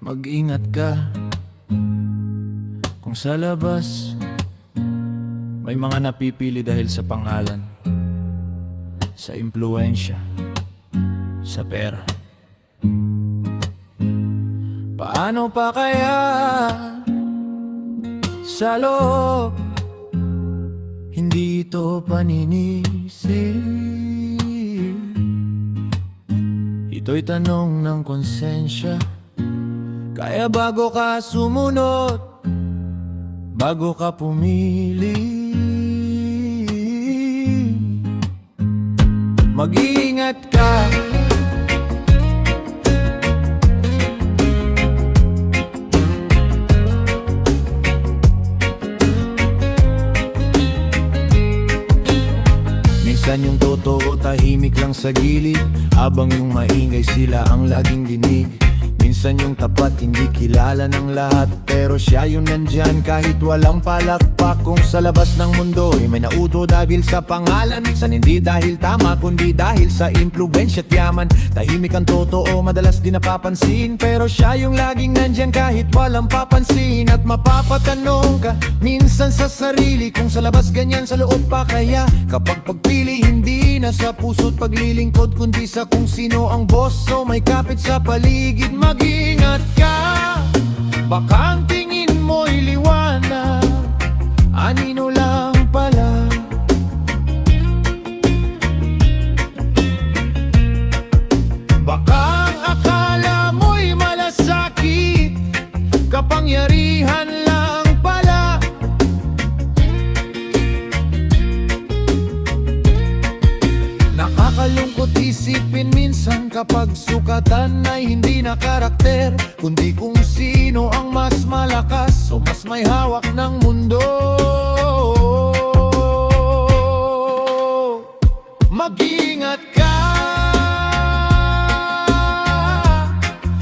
Mag-ingat ka kung sa labas may mga napipili dahil sa pangalan, sa impluwensya, sa pera. Paano pa kaya sa loob? Hindi ito paninisi. Ito'y tanong ng konsensya. Kaya bago ka sumunod, bago ka pumili, mag-iingat ka. Minsan yung totoo tahimik lang sa gilid, habang yung maingay sila ang laging dinig. Minsan yung tapat hindi kilala ng lahat, pero siya yung nandyan kahit walang palakpak. Kung sa labas ng mundo may nauto dahil sa pangalan, minsan hindi dahil tama kundi dahil sa impluwensya at yaman. Tahimik ang totoo, madalas di napapansin, pero siya yung laging nandyan kahit walang papansin. At mapapatanong ka minsan sa sarili kung sa labas ganyan, sa loob pa kaya? Kapag pagpili hindi na sa puso't paglilingkod, kundi sa kung sino ang boss o may kapit sa paligid. Mag-ingat ka, baka ang tingin mo'y liwanag, anino lang pala. Baka ang akala mo'y malasakit, kapangyarihan lang pala. Nakakalungkot isipin minsan kapag sukatan ay hindi na karakter, kundi kung sino ang mas malakas o mas may hawak ng mundo. Mag-ingat ka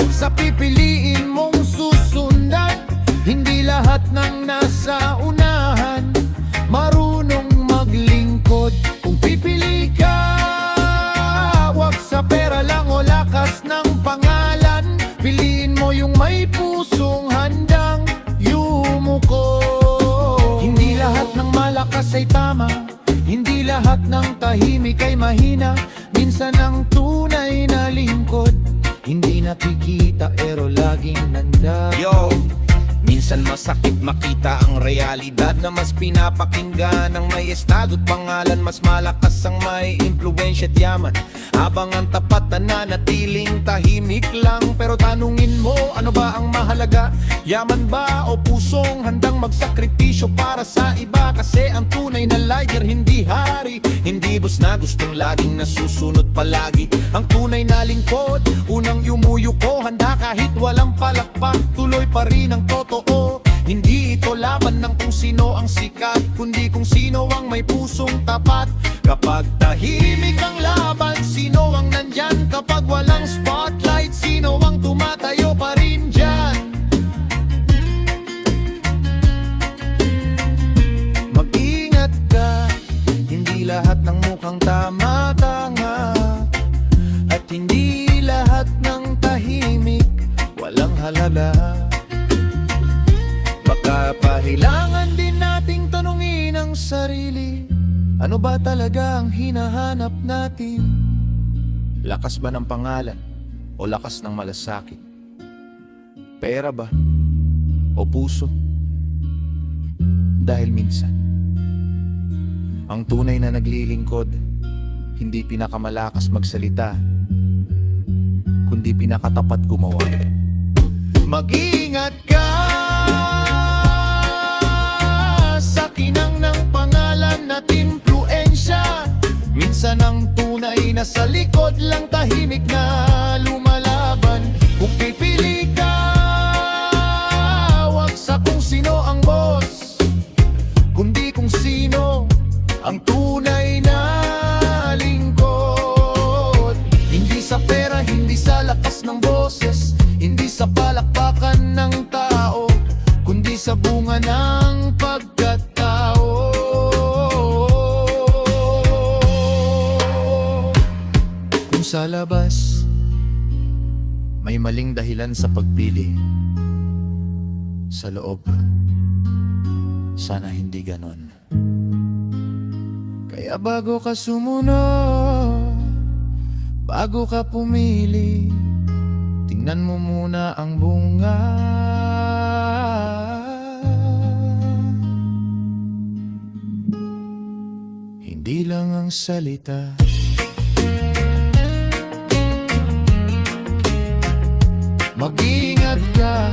sa pipiliin mong susundan. Hindi lahat ng nasa unahan marunong maglingkod. Kung pipili ka, wag sa pera lang o lakas ng pangalan. Piliin mo yung may pusong handang yumuko. Hindi lahat ng malakas ay tama, hindi lahat ng tahimik ay mahina. Minsan ang tunay na lingkod hindi nakikita pero laging nandyan. Yo! Minsan masakit makita ang realidad na mas pinapakinggan ang may estado't pangalan. Mas malakas ang may impluwensya at yaman, habang ang tapat na nanatiling tahimik lang. Pero tanungin mo, ano ba ang mahalaga? Yaman ba o pusong handang magsakripisyo para sa iba? Kasi ang tunay na liger hindi hari, hindi boss na gustong laging nasusunod palagi. Ang tunay na lingkod, unang yumuyuko, handa kahit walang palakpak, tuloy pa rin ang totoo. Hindi ito laban ng kung sino ang sikat, kundi kung sino ang may pusong tapat. Kapag tahimik ang laban, sino ang nandyan? Kapag walang spotlight, sino ang tumatayo pa rin dyan? Mag-ingat ka, hindi lahat ng mukhang tama tanga, at hindi lahat ng tahimik walang halala. Baka pahilangan din nating tanungin ang sarili, ano ba talaga ang hinahanap natin? Lakas ba ng pangalan o lakas ng malasakit? Pera ba o puso? Dahil minsan ang tunay na naglilingkod hindi pinakamalakas magsalita, kundi pinakatapat gumawa. Mag-ingat ka sa kinang ng pangalan at impluwensya. Minsan ang tunay na sa likod lang tahimik na lumalaban. Kung pipili ka, wag sa kung sino ang boss, kundi kung sino ang tunay na lingkod. Hindi sa pera, hindi sa lakas ng boses, hindi sa palakpakan ng tao, kundi sa bunga ng pagkatao. Kung sa labas may maling dahilan sa pagpili. Sa loob, sana hindi ganon. Kaya bago ka sumunod, bago ka pumili, tingnan mo muna ang bunga. Hindi lang ang salita. Mag-ingat ka